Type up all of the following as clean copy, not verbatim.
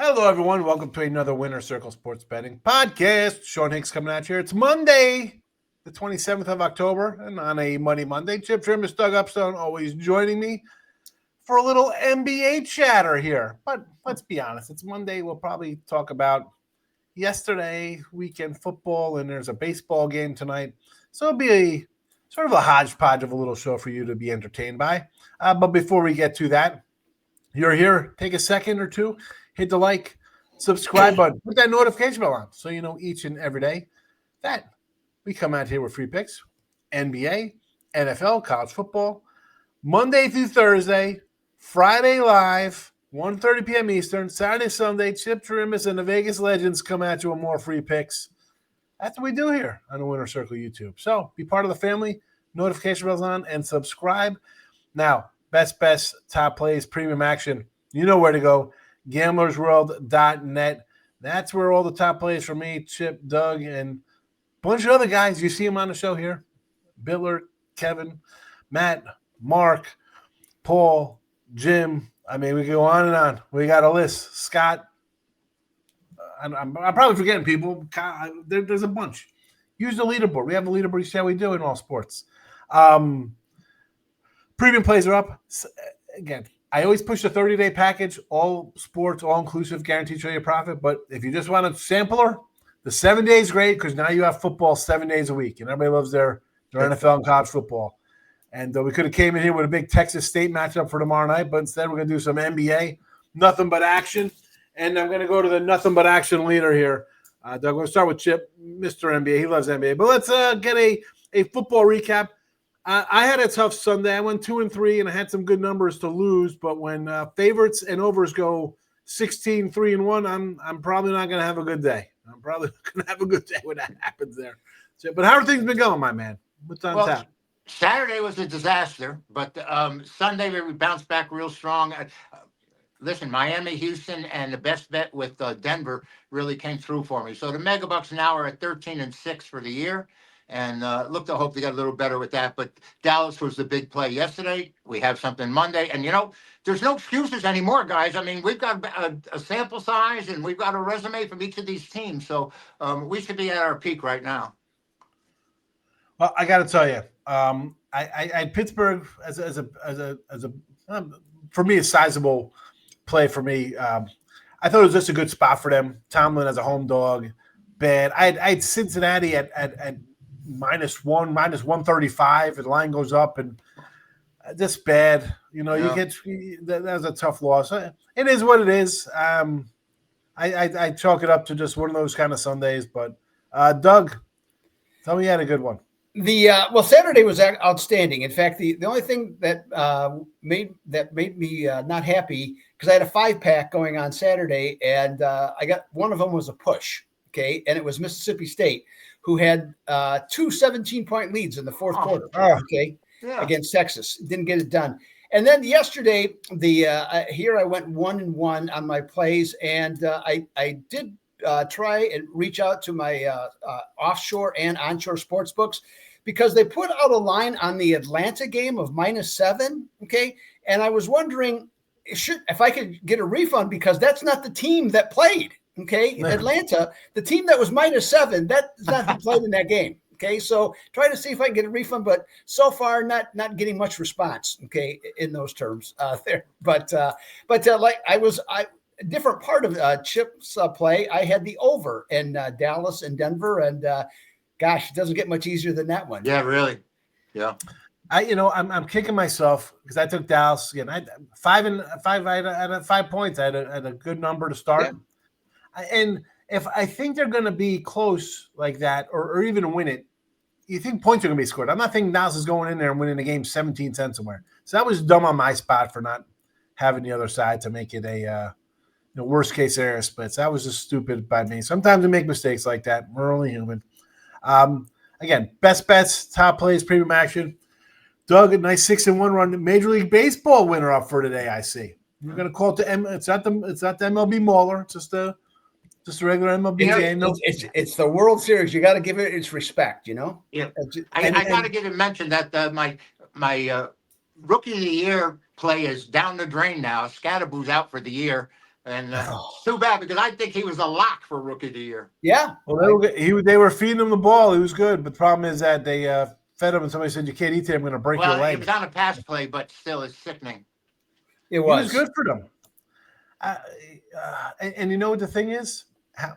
Hello, everyone. Welcome to another Winner Circle Sports Betting podcast. Sean Higgs coming at you here. It's Monday, the 27th of October, and on a Money Monday, Chirimbes, Doug Upstone, always joining me for a little NBA chatter here. But let's be honest, it's Monday. We'll probably talk about yesterday, weekend football, and there's a baseball game tonight. So it'll be a sort of a hodgepodge of a little show for you to be entertained by. But before we get to that, you're here, take a second or two, hit the like, subscribe button, put that notification bell on so you know each and every day that we come out here with free picks, NBA, NFL, college football, Monday through Thursday, Friday live, 1:30 p.m. Eastern, Saturday, Sunday, Chip Chirimbes and the Vegas Legends come at you with more free picks. That's what we do here on the Winner Circle YouTube. So be part of the family, notification bells on, and subscribe. Now, best bets, top plays, premium action, you know where to go. GamblersWorld.net. That's where all the top plays for me, Chip, Doug, and a bunch of other guys. You see them on the show here. Biller, Kevin, Matt, Mark, Paul, Jim. I mean, we go on and on. We got a list. Scott. I'm probably forgetting people. There's a bunch. Use the leaderboard. We have a leaderboard. You see how we do in all sports. Premium plays are up. Again, I always push the 30-day package, all sports, all-inclusive, guaranteed show you profit. But if you just want a sampler, the 7 days is great because now you have football 7 days a week, and everybody loves their NFL and college football. And we could have came in here with a big Texas State matchup for tomorrow night, but instead we're going to do some NBA, nothing but action. And I'm going to go to the nothing but action leader here. Doug, we're going to start with Chip, Mr. NBA. He loves NBA. But let's get a football recap. I had a tough Sunday. I went 2-3, and I had some good numbers to lose. But when favorites and overs go 16, 3-1, I'm probably not going to have a good day. I'm probably not going to have a good day when that happens there. So, but how are things been going, my man? What's on tap? Saturday was a disaster, but Sunday we bounced back real strong. Listen, Miami, Houston, and the best bet with Denver really came through for me. So the Megabucks now are at 13-6 for the year. And look to hope they got a little better with that. But Dallas was the big play yesterday. We have something Monday. And, there's no excuses anymore, guys. I mean, we've got a sample size and we've got a resume from each of these teams. So we should be at our peak right now. Well, I got to tell you, I Pittsburgh as a for me, a sizable play for me. I thought it was just a good spot for them. Tomlin as a home dog, bad. I had Cincinnati at -1, -135. The line goes up and just bad. You get that was a tough loss. It is what it is. I chalk it up to just one of those kind of Sundays. But Doug, tell me you had a good one. Saturday was outstanding. In fact, the only thing that made me not happy because I had a 5-pack going on Saturday, and I got one of them was a push. Okay, and it was Mississippi State, who had 2 17-point leads in the fourth quarter. Against Texas, didn't get it done. And then yesterday, here I went 1-1 on my plays, and I did try and reach out to my offshore and onshore sports books because they put out a line on the Atlanta game of -7. Okay, and I was wondering if I could get a refund because that's not the team that played. Okay, Atlanta, the team that was -7, that's not who played in that game. Okay, so try to see if I can get a refund, but so far not getting much response. Okay, in those terms there, but like I different part of Chip's play. I had the over in Dallas and Denver, and gosh, it doesn't get much easier than that one. Yeah, really. Yeah. I'm kicking myself because I took Dallas again. I had 5 I had 5 points. I had a good number to start. Yeah. And if I think they're going to be close like that or even win it, you think points are going to be scored. I'm not thinking Dallas is going in there and winning the game 17 cents somewhere. So that was dumb on my spot for not having the other side to make it a worst case scenario splits. That was just stupid by me. Sometimes we make mistakes like that. We're only human. Again, best bets, top plays, premium action. Doug, a nice 6-1 run. Major League Baseball winner up for today, I see. We're going to call it it's not the MLB Mauler. It's just a regular MLB game. It's the World Series. You got to give it its respect, Yeah. I got to get it mentioned that my rookie of the year play is down the drain now. Scatterboo's out for the year. And it's too bad because I think he was a lock for Rookie of the Year. Yeah. Well, they were feeding him the ball. He was good, but the problem is that they fed him, and somebody said, "You can't eat it. I'm going to break your Well, leg." he was on a pass play, but still, it's sickening. It He was. was good for them. And you know what the thing is? How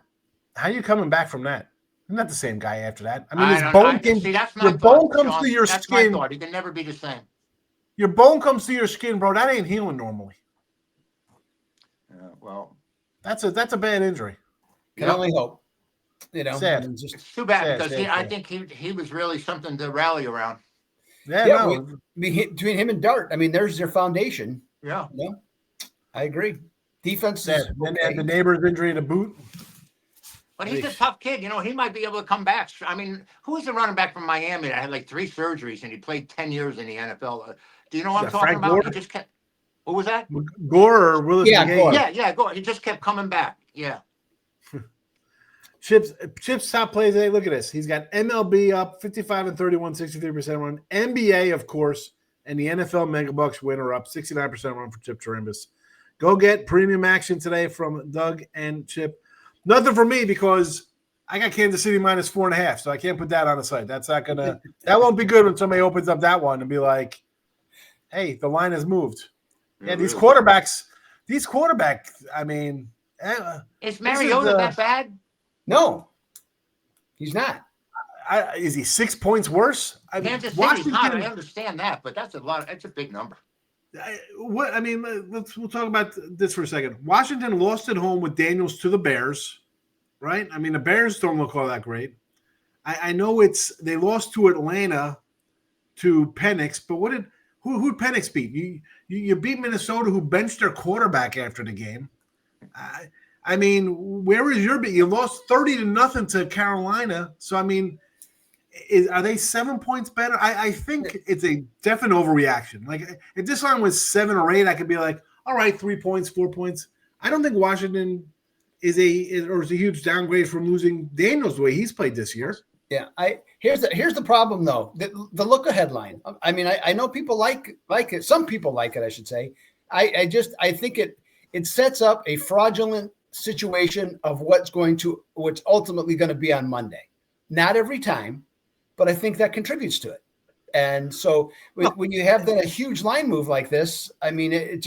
are you coming back from that? I'm not the same guy after that. I mean, his bone came. See, that's my Your thought, bone comes Sean. to your That's skin. my thought. He can never be the same. Your bone comes to your skin, bro. That ain't healing normally. Well, that's a bad injury. Can only hope. You know, Sad. It's too bad because sad. I think he was really something to rally around. Yeah, no. Between him and Dart, I mean, there's their foundation. Yeah. Yeah, I agree. Defense sad. is Then okay. the neighbor's injury to boot. But he's a tough kid. You know, he might be able to come back. I mean, who was the running back from Miami that had like 3 surgeries and he played 10 years in the NFL? Do you know what I'm talking about? Gore? He just kept. Who was that? Gore or Willis? Yeah, Gore. Yeah, Gore. He just kept coming back. Yeah. Chip's top plays today. Look at this. He's got MLB up 55 and 31, 63% run. NBA, of course, and the NFL Megabucks winner up 69% run for Chip Chirimbes. Go get premium action today from Doug and Chip. Nothing for me because I got Kansas City minus 4.5, so I can't put that on the site. That's not gonna. That won't be good when somebody opens up that one and be like, "Hey, the line has moved." Yeah, these quarterbacks. I mean, is Mariota that bad? No, he's not. Is he 6 points worse? Kansas City's hot. I understand that, but that's a lot. That's a big number. We'll talk about this for a second. Washington lost at home with Daniels to the Bears, right? I mean, the Bears don't look all that great. I know they lost to Atlanta to Penix, but who'd Penix beat? You beat Minnesota, who benched their quarterback after the game. I mean, where is your beat? You lost 30-0 to Carolina. So I mean, are they 7 points better? I think it's a definite overreaction. Like if this line was 7 or 8, I could be like, all right, 3 points, 4 points. I don't think Washington is a huge downgrade from losing Daniels the way he's played this year. Yeah, here's the problem though. The look ahead line. I mean, I know people like it. Some people like it, I should say. I think it sets up a fraudulent situation of what's ultimately going to be on Monday. Not every time, but I think that contributes to it. And so when you have then a huge line move like this, I mean, it's.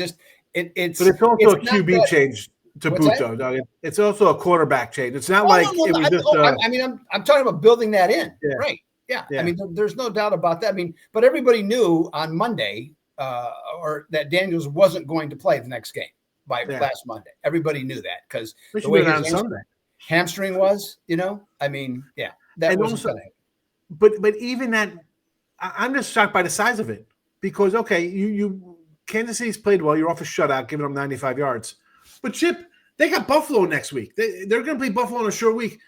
But it's also a QB change to boot, though, Doug. It's also a quarterback change. It's not it was just. I mean, I'm talking about building that in, right? Yeah. I mean, there's no doubt about that. I mean, but everybody knew on Monday, or that Daniels wasn't going to play the next game last Monday. Everybody knew that because the way his hamstring was, I mean, that wasn't going to happen. But even that, I'm just shocked by the size of it because you Kansas City's played well. You're off a shutout, giving them 95 yards. But Chip, they got Buffalo next week. They're going to play Buffalo in a short week.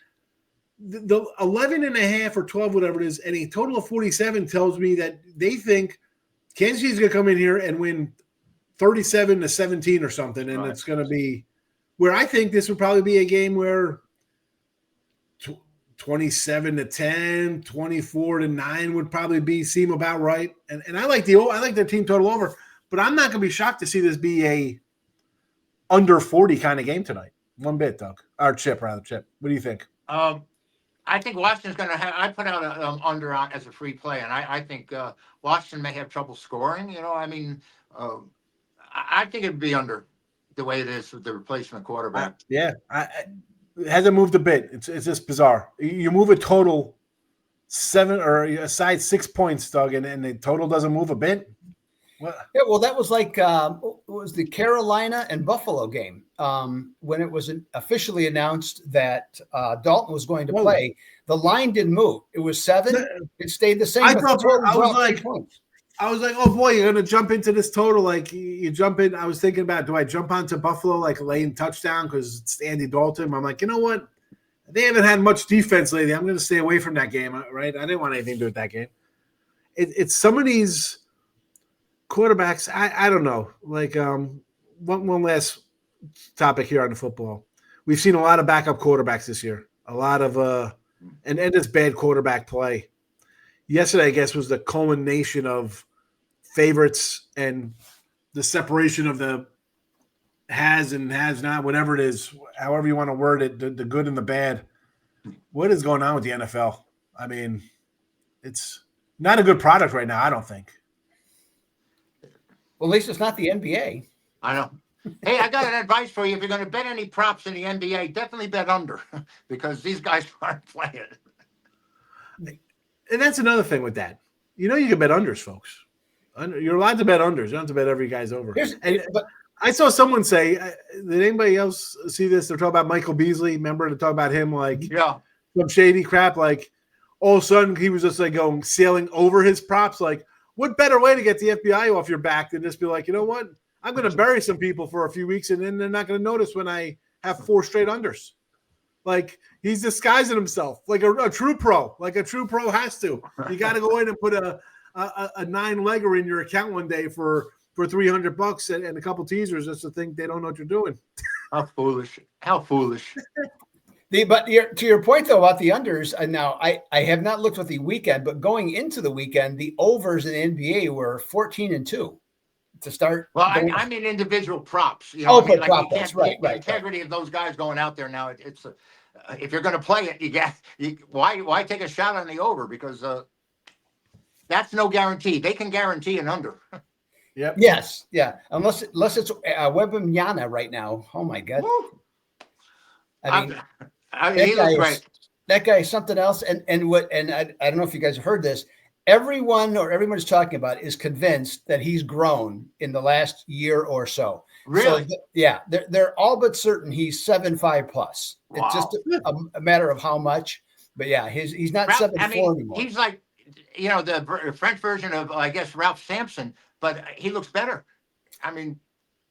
The 11.5 or 12, whatever it is, and a total of 47 tells me that they think Kansas City's going to come in here and win 37-17 or something, and it's going to be where I think this would probably be a game where 27-10, 24-9 would probably seem about right. And I like their team total over, but I'm not going to be shocked to see this be a under 40 kind of game tonight. One bit, Doug. Or Chip. What do you think? I think Washington's going to have. I put out an under on as a free play, and I think Washington may have trouble scoring. I mean, I think it'd be under the way it is with the replacement quarterback. It hasn't moved a bit. It's just bizarre. You move a total 7 or aside 6 points, Doug, and the total doesn't move a bit. What? Yeah, well, that was like it was the Carolina and Buffalo game when it was officially announced that Dalton was going to play. The line didn't move. It was 7. It stayed the same. I was like, oh boy, you're gonna jump into this total. Like you jump in. I was thinking about, do I jump onto Buffalo like lane touchdown because it's Andy Dalton? I'm like, you know what? They haven't had much defense lately. I'm gonna stay away from that game. Right? I didn't want anything to do with that game. It's some of these quarterbacks, I don't know. Like one last topic here on the football. We've seen a lot of backup quarterbacks this year. A lot of and it's bad quarterback play. Yesterday, I guess, was the culmination of favorites and the separation of the has and has not, whatever it is, however you want to word it, the good and the bad. What is going on with the NFL? I mean, it's not a good product right now, I don't think. Well, at least it's not the NBA. I know. Hey, I got an advice for you. If you're going to bet any props in the NBA, definitely bet under because these guys aren't playing. And that's another thing with that. You can bet unders, folks. You're allowed to bet unders. You don't have to bet every guy's over. But I saw someone say, did anybody else see this? They're talking about Michael Beasley. Remember to talk about him like some shady crap. Like all of a sudden he was just like going sailing over his props. Like what better way to get the FBI off your back than just be like, you know what? I'm going to bury some people for a few weeks and then they're not going to notice when I have 4 straight unders. Like he's disguising himself like a true pro. Like a true pro has to. You got to go in and put a 9-legger in your account one day for $300 and a couple teasers just to think they don't know what you're doing. How foolish. How foolish. But to your point, though, about the unders, and now I have not looked at the weekend, but going into the weekend, the overs in the NBA were 14-2 to start. Well, I mean individual props. Prop bets, right. Integrity of those guys going out there now. It's if you're going to play it, why take a shot on the over? Because that's no guarantee. They can guarantee an under. Yep. Yes. Yeah. Unless it's Wembanyama right now. Oh my God. Woo. I mean, he looks great. That guy is something else. And I don't know if you guys have heard this. Everyone's talking about is convinced that he's grown in the last year or so. Really? So, they're all but certain he's 7'5" plus. Wow. It's just a matter of how much. But yeah, he's not 7'4" anymore. He's like, the French version of, I guess, Ralph Sampson, but he looks better. I mean,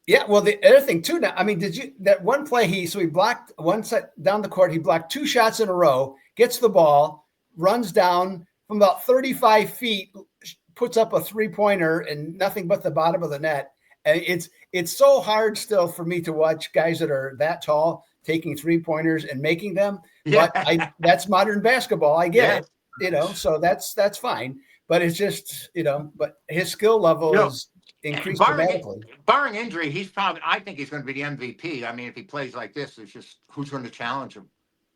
yeah. Well, the other thing too. Now, I mean, that one play he blocked one set down the court. He blocked 2 shots in a row, gets the ball, runs down from about 35 feet, puts up a 3-pointer and nothing but the bottom of the net. And it's so hard still for me to watch guys that are that tall taking 3-pointers and making them. Yeah. But that's modern basketball. I get it, so that's fine. But it's just, but his skill level is increased dramatically. Barring injury, I think he's going to be the MVP. I mean, if he plays like this, it's just who's going to challenge him.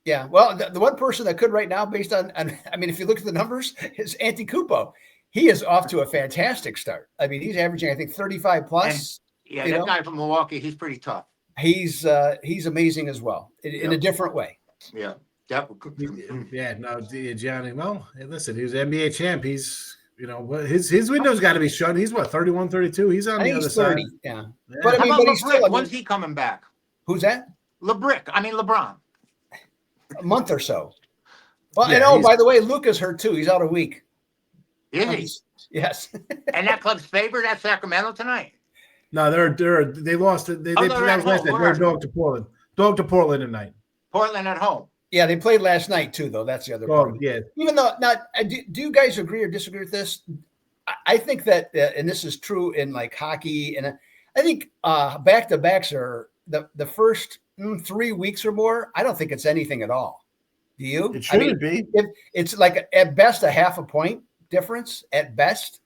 Yeah, well, the one person that could right now, based on I mean, if you look at the numbers, is Antetokounmpo. He is off to a fantastic start. I mean, he's averaging, I think, 35 plus. And, that guy from Milwaukee, he's pretty tough. He's amazing as well in a different way. Yeah. Johnny. Well, hey, listen, he was an NBA champ. He's, his window's got to be shut. He's what, 31, 32? He's on the other 30, side. Yeah. But I mean, he's still. When's he coming back? Who's that? LeBron. A month or so. Well, by the way, Luka's hurt too. He's out a week. Is he? Yes. And that club's favored at Sacramento tonight. No, they lost. They played last night. They're dog to Portland. Dog to Portland tonight. Portland at home. Yeah, they played last night too, though. That's the other part. Yeah. Even though do you guys agree or disagree with this? I think that, and this is true in like hockey, and I think back-to-backs are the first 3 weeks or more. I don't think it's anything at all. Do you? It shouldn't be. It's like at best a half a point difference at best,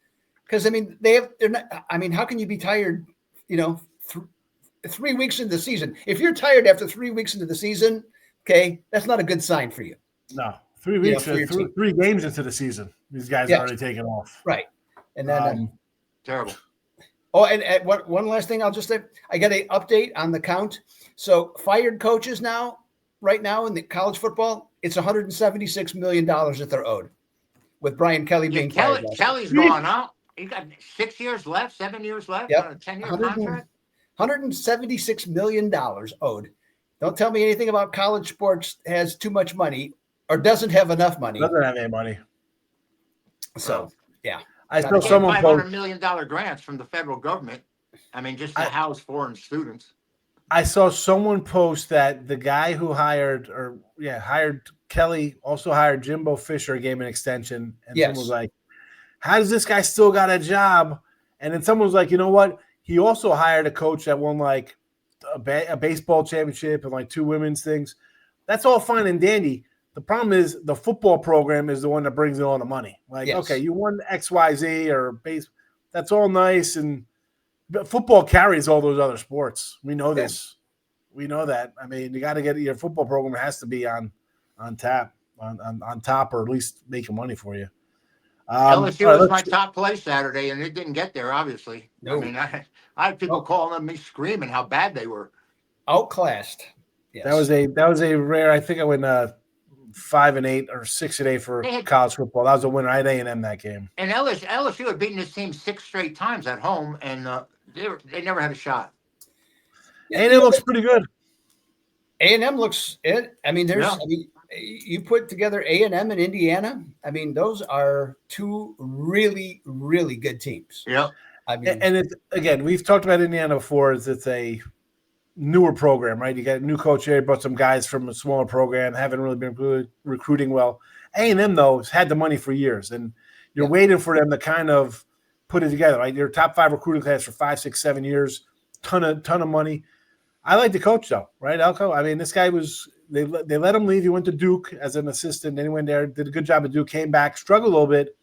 because I mean they're not. I mean, how can you be tired? 3 weeks into the season. If you're tired after 3 weeks into the season, okay, that's not a good sign for you. No, 3 weeks, 3 games into the season, these guys are already taking off. Right, and then terrible. Oh, and one last thing, I'll just say, I got an update on the count. So fired coaches right now in the college football, it's $176 million that they're owed, with Brian Kelly being fired. Kelly's gone out. He got 6 years left, 7 years left on a 10-year contract. $176 million owed. Don't tell me anything about college sports has too much money or doesn't have enough money. Doesn't have any money. So, yeah. I saw someone $500 million grants from the federal government. I mean, just to house foreign students. I saw someone post that the guy who hired Kelly also hired Jimbo Fisher, gave him an extension. And someone was like, how does this guy still got a job? And then someone was like, you know what? He also hired a coach that won like a baseball championship and like 2 women's things. That's all fine and dandy. The problem is the football program is the one that brings in all the money. Like, okay, you won XYZ or base. That's all nice. But football carries all those other sports. We know this. We know that. I mean, you got to get your football program has to be on top, on top, or at least making money for you. LSU all right, was my top play Saturday, and it didn't get there, obviously. No. I mean, I had people calling me screaming how bad they were. Outclassed. Yes. That was a rare. I think I went 5-8 or 6-8 for college football. That was a winner. I had A&M that game. And LSU had beaten this team 6 straight times at home, and they never had a shot. A&M looks pretty good. A&M looks it. I mean, you put together A&M and Indiana. I mean, those are two really, really good teams. Yeah. I mean, and it's, again, we've talked about Indiana before. It's a newer program, right? You got a new coach here, brought some guys from a smaller program, haven't really been recruiting well. A&M, though, has had the money for years, and you're waiting for them to kind of put it together, right? Your top 5 recruiting class for 5, 6, 7 years, ton of money. I like the coach, though, right, Elko? I mean, this guy was they let him leave. He went to Duke as an assistant. Then he went there, did a good job at Duke, came back, struggled a little bit.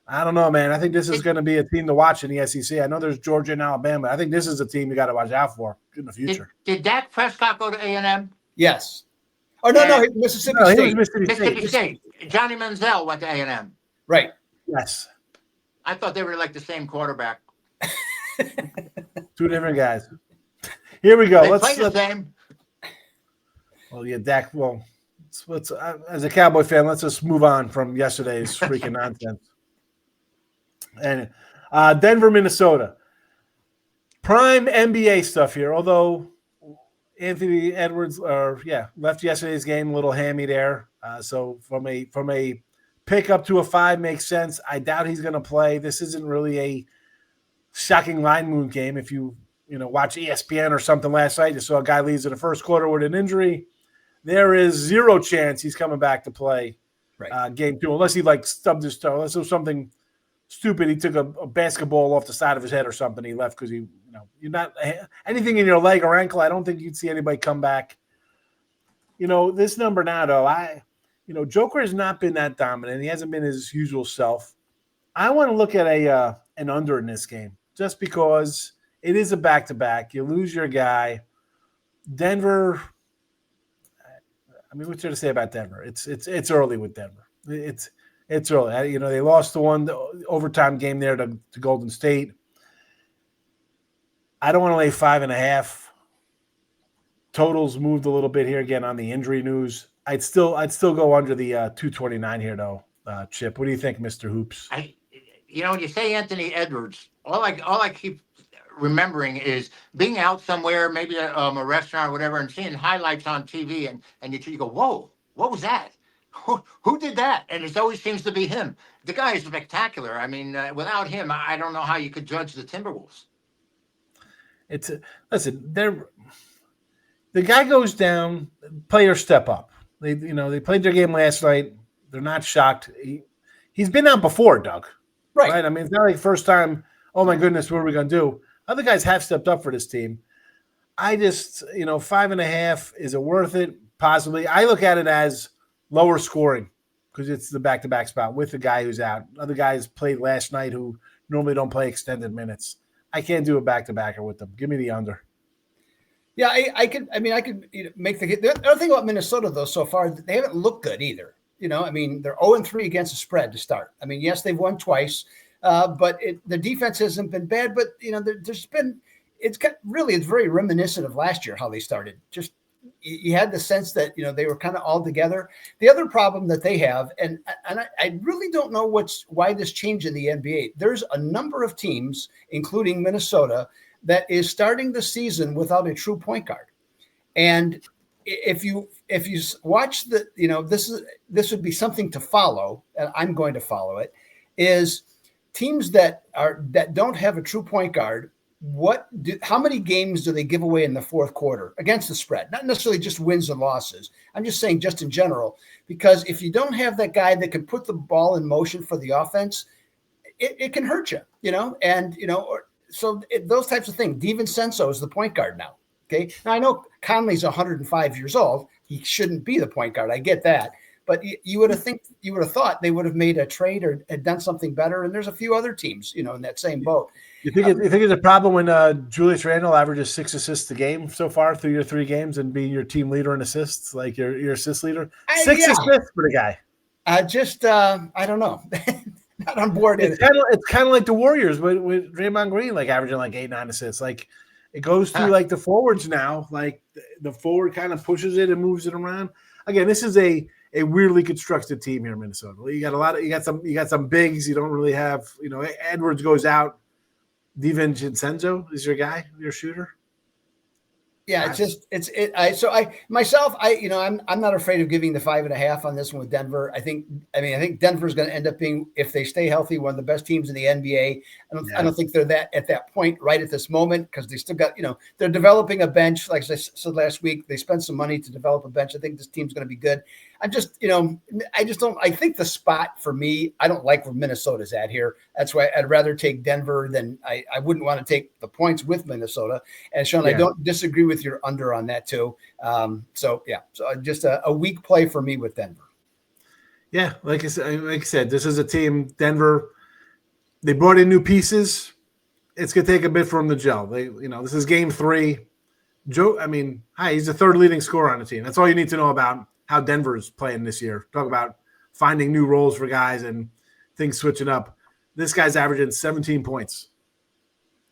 I don't know, man. I think this is going to be a team to watch in the SEC. I know there's Georgia and Alabama. I think this is a team you got to watch out for in the future. Did Dak Prescott go to A&M? Yes. Oh, no, Mississippi State. He was Mississippi State. Johnny Manziel went to A&M. Right. Yes. I thought they were like the same quarterback. 2 different guys. Here we go. They play the same. Well, yeah, Dak. Well, let's as a Cowboy fan, let's just move on from yesterday's freaking nonsense. And Denver, Minnesota. Prime NBA stuff here. Although Anthony Edwards, left yesterday's game a little hammy there. So from a pick up to a 5 makes sense. I doubt he's going to play. This isn't really a shocking line move game. If you watch ESPN or something last night, you saw a guy leaves in the first quarter with an injury. There is 0 chance he's coming back to play game 2, unless he stubbed his toe. Unless it was something stupid. He took a basketball off the side of his head or something. He left because you're not anything in your leg or ankle. I don't think you'd see anybody come back. This number now, though, Joker has not been that dominant. He hasn't been his usual self. I want to look at an under in this game just because it is a back-to-back. You lose your guy. Denver, I mean, what's there to say about Denver? It's early with Denver. It's early. They lost the overtime game there to Golden State. I don't want to lay 5.5. Totals moved a little bit here again on the injury news. I'd still go under the 229 here though. Chip, what do you think, Mr. Hoops? When you say Anthony Edwards, all I keep remembering is being out somewhere, maybe a restaurant or whatever, and seeing highlights on TV, and you go, whoa, what was that? Who did that? And it always seems to be him. The guy is spectacular. I mean, without him, I don't know how you could judge the Timberwolves. The guy goes down, players step up. They played their game last night. They're not shocked. He's been out before, Doug. Right? I mean, it's not like first time, oh my goodness, what are we going to do? Other guys have stepped up for this team. I just, 5.5, is it worth it? Possibly. I look at it as lower scoring because it's the back-to-back spot with the guy who's out. Other guys played last night who normally don't play extended minutes. I can't do a back-to-backer with them. Give me the under. Yeah, I could make the other thing about Minnesota, though, so far, they haven't looked good either. I mean, they're 0-3 against the spread to start. I mean, yes, they've won twice, but the defense hasn't been bad. But, there's been – it's very reminiscent of last year how they started. Just you had the sense that, they were kind of all together. The other problem that they have, and I really don't know why this changed in the NBA. There's a number of teams, including Minnesota, that is starting the season without a true point guard. And if you watch this would be something to follow, and I'm going to follow it, is teams that don't have a true point guard. How many games do they give away in the fourth quarter against the spread? Not necessarily just wins and losses. I'm just saying just in general, because if you don't have that guy that can put the ball in motion for the offense, it can hurt you, So those types of things. DiVincenzo is the point guard now. Okay. Now I know Conley's 105 years old. He shouldn't be the point guard. I get that. but you would have thought they would have made a trade or had done something better. And there's a few other teams, in that same boat. You think it's a problem when Julius Randle averages 6 assists a game so far through your 3 games and being your team leader in assists, like your assist leader? 6 assists for the guy. I don't know. Not on board. It's kind of like the Warriors with Draymond Green, like averaging like 8-9 assists. Like it goes through like the forwards now. Like the forward kind of pushes it and moves it around. Again, this is a weirdly constructed team here in Minnesota. You got some bigs. You don't really have, Edwards goes out. DiVincenzo is your guy, your shooter. Yeah, I'm not afraid of giving the 5.5 on this one with Denver. I think Denver's going to end up being, if they stay healthy, one of the best teams in the NBA. I don't think they're at that point right at this moment because they still got, they're developing a bench. Like I said last week, they spent some money to develop a bench. I think this team's going to be good. I think the spot for me, I don't like where Minnesota's at here. That's why I'd rather take Denver than I wouldn't want to take the points with Minnesota. And Sean, I don't disagree with your under on that too. So just a weak play for me with Denver. Yeah. Like I said, this is a team, Denver, they brought in new pieces. It's going to take a bit for them to gel. This is game 3. He's the 3rd leading scorer on the team. That's all you need to know about how Denver's playing this year. Talk about finding new roles for guys and things switching up. This guy's averaging 17 points.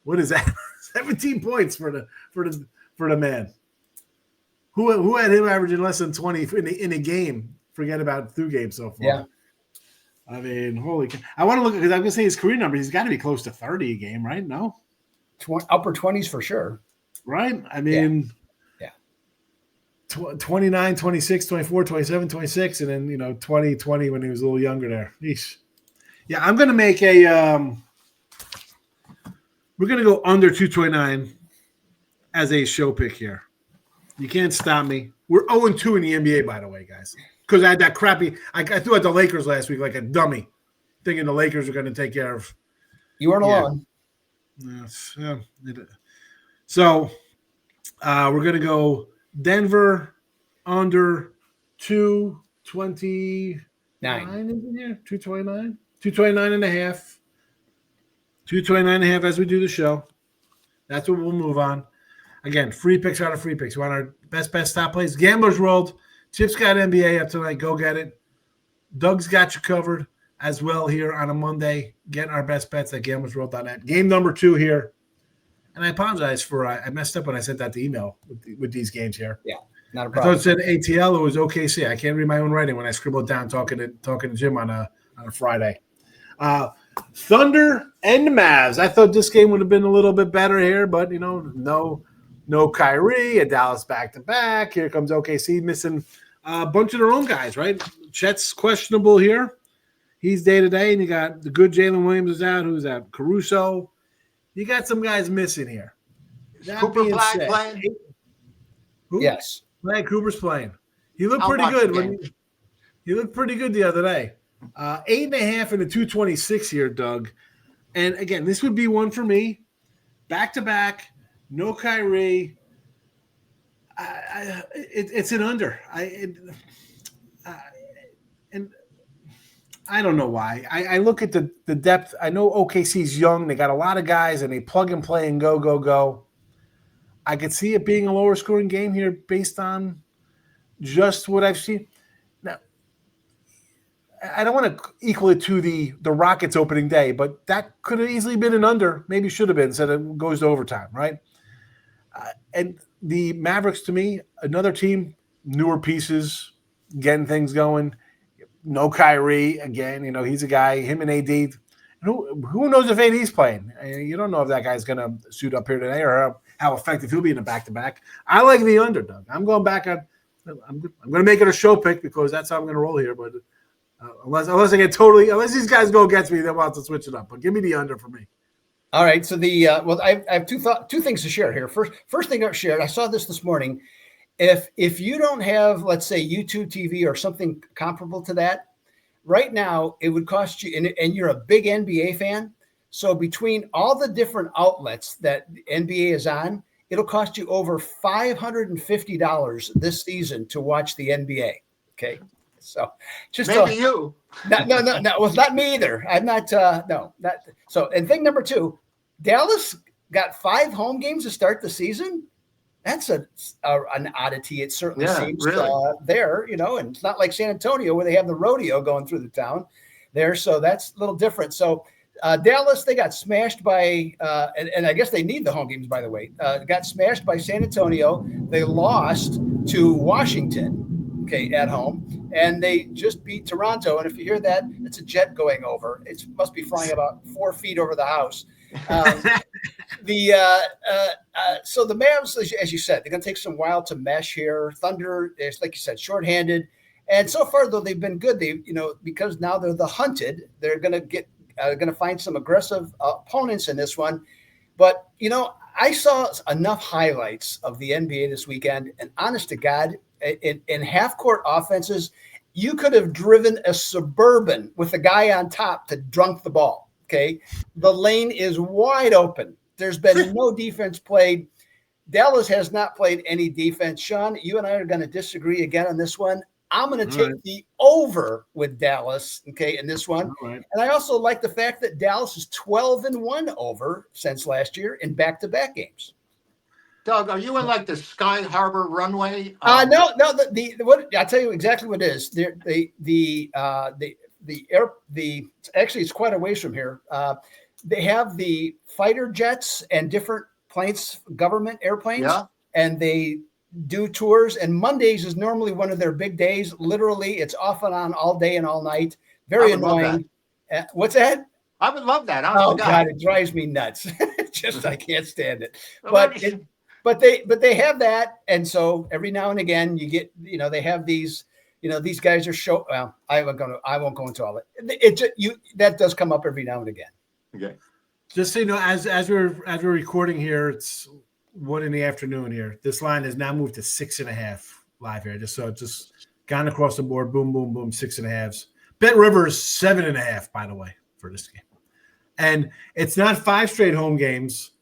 What is that? 17 points for the man. Who had him averaging less than 20 in a game? Forget about 2 games so far. Yeah. Holy cow. I want to look because I'm going to say his career number. He's got to be close to 30 a game, right? No? Upper 20s for sure. Right? 29, 26, 24, 27, 26, and then, 20 when he was a little younger there. Eesh. Yeah, I'm going to make we're going to go under 229 as a show pick here. You can't stop me. We're 0-2 in the NBA, by the way, guys. Because I had that crappy – I threw out the Lakers last week like a dummy, thinking the Lakers are going to take care of – You weren't alone. Yes. So we're going to go Denver under 229. 229? 229 and a half. 229 and a half as we do the show. That's what we'll move on. Again, free picks out of free picks. We want our best stop plays. Gamblers World. Chip's got NBA up tonight. Go get it. Doug's got you covered as well here on a Monday. Getting our best bets at gamblersworld.net. Game number 2 here. And I apologize for I messed up when I sent out the email with these games here. Yeah, not a problem. I thought it said ATL. It was OKC. I can't read my own writing when I scribble it down talking to Jim on a Friday. Thunder and the Mavs. I thought this game would have been a little bit better here, but no Kyrie, a Dallas back-to-back. Here comes OKC missing a bunch of their own guys, right? Chet's questionable here. He's day-to-day, and you got the good Jalen Williams is out. Who's out? Caruso. You got some guys missing here. Cooper Flag playing? Who? Yes. Cooper's playing. He looked pretty good. He looked pretty good the other day. 8.5 and a 226 here, Doug. And again, this would be one for me. Back-to-back, no Kyrie. It's an under. And I don't know why. I look at the depth. I know OKC's young. They got a lot of guys, and they plug and play and go. I could see it being a lower scoring game here based on just what I've seen. Now, I don't want to equal it to the Rockets opening day, but that could have easily been an under. Maybe should have been, so it goes to overtime, right? And the Mavericks, to me, another team, newer pieces, getting things going. No Kyrie again. He's a guy. Him and AD. Who knows if AD's playing? You don't know if that guy's going to suit up here today or how effective he'll be in a back-to-back. I like the underdog. I'm going back on. I'm going to make it a show pick because that's how I'm going to roll here. But unless unless these guys go against me, then we'll have to switch it up. But give me the under for me. All right. So I have two things to share here. First thing I shared, I saw this morning. If you don't have, let's say, YouTube TV or something comparable to that, right now it would cost you, and you're a big NBA fan, so between all the different outlets that NBA is on, it'll cost you over $550 this season to watch the NBA. Okay. So just Maybe you. no. Well, it's not me either. I'm not. No, not so. And thing number 2, Dallas got 5 home games to start the season. That's an oddity. It certainly seems really. there, and it's not like San Antonio where they have the rodeo going through the town there. So that's a little different. So Dallas, they got smashed by, and I guess they need the home games, by the way, got smashed by San Antonio. They lost to Washington, okay, at home, and they just beat Toronto. And if you hear that, it's a jet going over. It must be flying about 4 feet over the house. So the Mavs, as you said, they're going to take some while to mesh here. Thunder is, like you said, shorthanded, and so far though they've been good. They, because now they're the hunted, they're going to find some aggressive opponents in this one. But I saw enough highlights of the NBA this weekend, and honest to God, in half-court offenses, you could have driven a Suburban with a guy on top to dunk the ball. Okay, the lane is wide open. There's been no defense played. Dallas has not played any defense. Sean, you and I are going to disagree again on this one. I'm going to take the over with Dallas, okay, in this one. Right. And I also like the fact that Dallas is 12-1 over since last year in back-to-back games. Doug, are you in like the Sky Harbor runway? No. What I'll tell you exactly what it is. Actually, it's quite a ways from here. They have the fighter jets and different planes, government airplanes, and they do tours. And Mondays is normally one of their big days. Literally, it's off and on all day and all night. Very annoying. What's that? I would love that. Oh God, it drives me nuts. I can't stand it. But they have that, and so every now and again you get, they have these. These guys are well, I won't go into all it. That does come up every now and again. Okay. Just so you know, as we're recording here, it's 1 p.m. here. This line has now moved to 6.5 live here. Just gone across the board. Boom, boom, boom. 6.5s. Bet Rivers 7.5, by the way, for this game. And it's not 5 straight home games.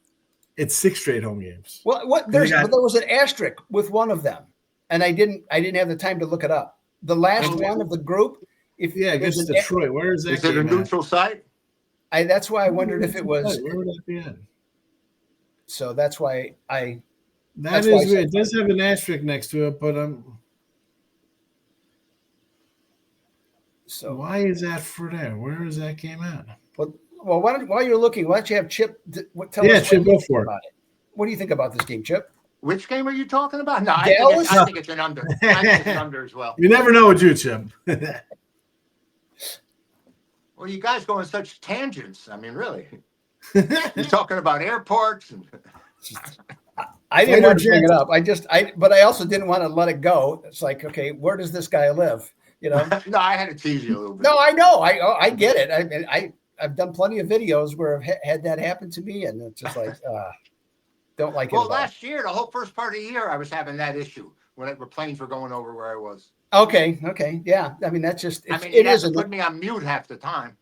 It's 6 straight home games. Well, there was an asterisk with one of them, and I didn't have the time to look it up. The last one of the group. Against Detroit. Where is that? Is it a neutral site? That's why I wondered if it was. Where would that be at? So that's why I. That is weird. It does have an asterisk next to it, but so why is that for there? Where is that game at? Well, while you're looking, why don't you have Chip? Tell us Chip, go for it. About it. What do you think about this game, Chip? Which game are you talking about? No, I think it's an under. I think it's an under as well. You never know with you, Chip. Well, you guys go on such tangents. I mean, really. You're talking about airports. I didn't want to bring it up. But I also didn't want to let it go. It's like, okay, where does this guy live? No, I had to tease you a little bit. No, I know. I get it. I've done plenty of videos where I've had that happen to me, and it's just like, don't like it. Well, last year, the whole first part of the year, I was having that issue when planes were going over where I was. Okay. Yeah. I mean, that's just. It has to put me on mute half the time,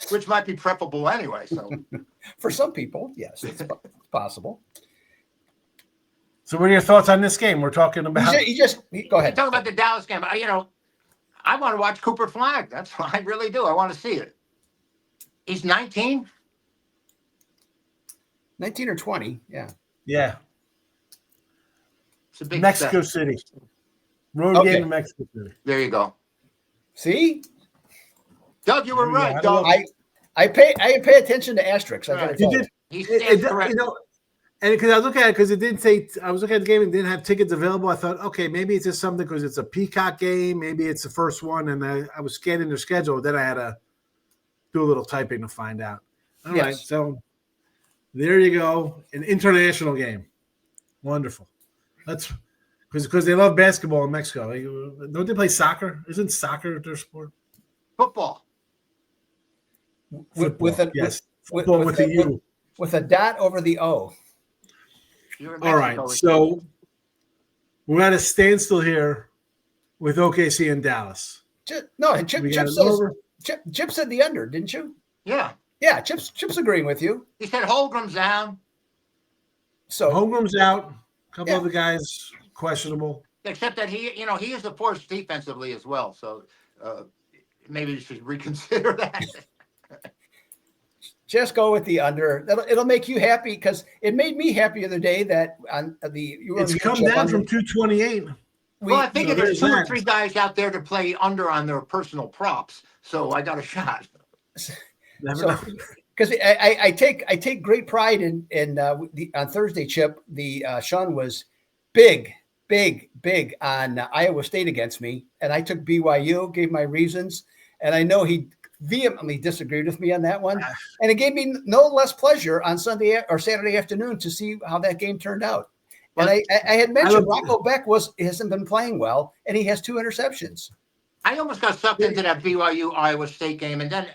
which might be preferable anyway. So, for some people, yes, it's possible. So, what are your thoughts on this game? We're talking about. Go ahead. Talking about the Dallas game. I want to watch Cooper Flag. That's what I really do. I want to see it. He's 19. 19 or 20, yeah. Yeah. It's a big Mexico step. City. Road game in Mexico City. There you go. See? Doug, you were right, Doug. I pay attention to asterisks. I gotta tell you. He stands correct. And because I look at it, because it didn't say, I was looking at the game and didn't have tickets available. I thought, okay, maybe it's just something because it's a Peacock game. Maybe it's the first one. And I was scanning their schedule. Then I had to do a little typing to find out. All right. So there you go. An international game. Wonderful. That's because they love basketball in Mexico. Don't they play soccer? Isn't soccer their sport? Football. With a U. With a dot over the O. All right, so we're at a standstill here with OKC and Dallas. Chip said the under, didn't you? Yeah. Yeah, Chip's agreeing with you. He said Holmgren's down. So Holmgren's out. A couple other guys questionable. Except that he is a force defensively as well. So maybe you should reconsider that. Just go with the under. It'll make you happy because it made me happy the other day that on it's come down from 228. Well, I figure there's 2 or 3 guys out there to play under on their personal props, so I got a shot. Because I take great pride in on Thursday, Chip. Sean was big on Iowa State against me, and I took BYU, gave my reasons, and I know he vehemently disagreed with me on that one, and it gave me no less pleasure on Sunday or Saturday afternoon to see how that game turned out. And I had mentioned Rocco Beck hasn't been playing well, and he has 2 interceptions. I almost got sucked into that BYU Iowa State game, and then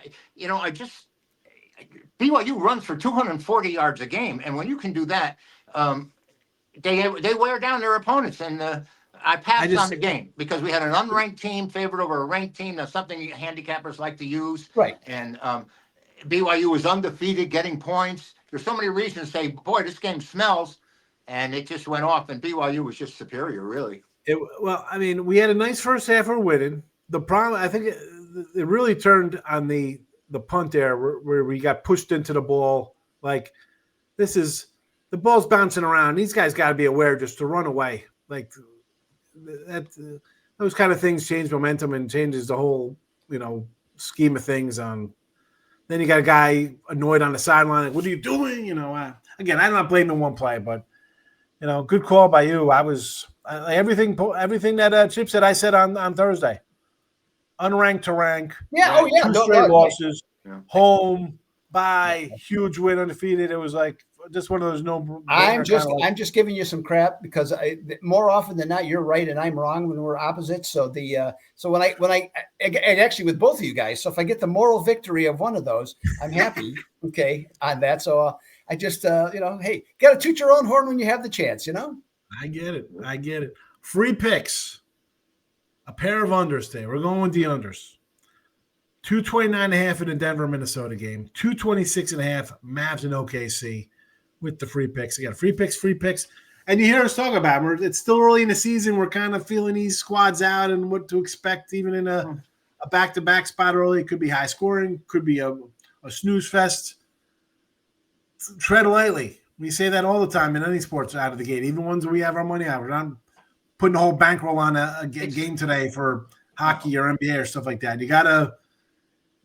BYU runs for 240 yards a game, and when you can do that, they wear down their opponents. And I passed on the game because we had an unranked team favored over a ranked team. That's something handicappers like to use. Right. And BYU was undefeated, getting points. There's so many reasons to say, boy, this game smells. And it just went off, and BYU was just superior, really. We had a nice first half for winning. The problem, I think, it really turned on the punt there where we got pushed into the ball. Like, the ball's bouncing around. These guys got to be aware just to run away. Like, those kind of things change momentum and changes the whole, scheme of things. Then you got a guy annoyed on the sideline. Like, what are you doing? Again, I'm not blaming one play, but good call by you. I was everything that Chip said. I said on Thursday, unranked to rank. Yeah. Right? 2 straight losses, home, bye, huge win, undefeated. It was like just one of those no. I'm just giving you some crap because more often than not you're right and I'm wrong when we're opposites. So when I actually with both of you guys. So if I get the moral victory of one of those, I'm happy. Okay, on that. So. I just, hey, got to toot your own horn when you have the chance, I get it. Free picks. A pair of unders today. We're going with the unders. 229.5 in the Denver, Minnesota game. 226.5 Mavs and OKC with the free picks. Again, free picks. And you hear us talk about them. It's still early in the season. We're kind of feeling these squads out and what to expect even in a back-to-back spot early. It could be high scoring. Could be a snooze fest. Tread lightly. We say that all the time in any sports out of the gate, even ones we have our money out. We're not putting a whole bankroll on a game today for hockey or NBA or stuff like that. You got to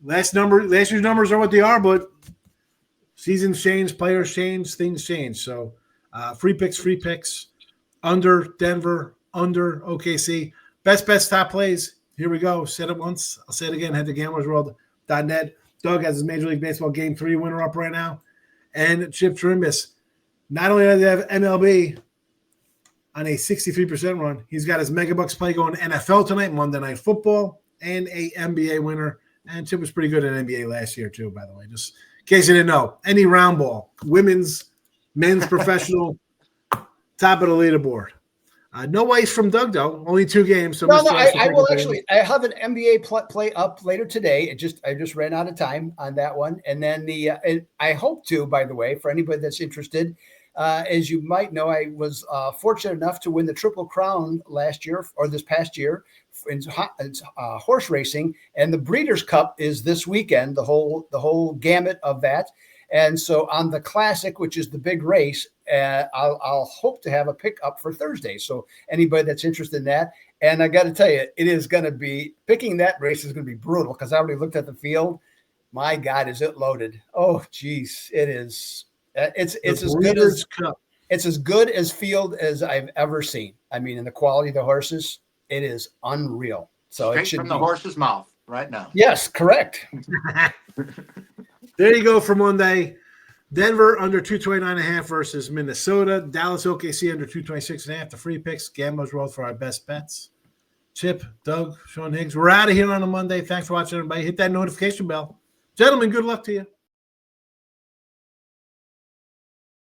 last year's numbers are what they are, but seasons change, players change, things change. So free picks, under Denver, under OKC. Best bets, top plays. Here we go. Said it once. I'll say it again. Head to gamblersworld.net. Doug has his Major League Baseball Game 3 winner up right now. And Chip Chirimbes, not only does he have MLB on a 63% run, he's got his Megabucks play going NFL tonight, Monday Night Football, and a NBA winner. And Chip was pretty good at NBA last year too, by the way, just in case you didn't know. Any round ball, women's, men's professional, top of the leaderboard. No ice from Doug, though. Only 2 games. So I will actually. I have an NBA play up later today. I just ran out of time on that one, and then I hope to. By the way, for anybody that's interested, as you might know, I was fortunate enough to win the Triple Crown last year or this past year in horse racing, and the Breeders' Cup is this weekend. The whole gamut of that. And so on the Classic, which is the big race, I'll hope to have a pick up for Thursday. So anybody that's interested in that. And I got to tell you, it is going to be picking that race is going to be brutal because I already looked at the field. My God, is it loaded? Oh, geez, it is. It's as good as field as I've ever seen. I mean, in the quality of the horses, it is unreal. So straight it should from the horse's mouth right now. Yes, correct. There you go for Monday. Denver under 229.5 versus Minnesota. Dallas OKC under 226.5. The free picks. Gambler's World for our best bets. Chip, Doug, Sean Higgs. We're out of here on a Monday. Thanks for watching, everybody. Hit that notification bell. Gentlemen, good luck to you.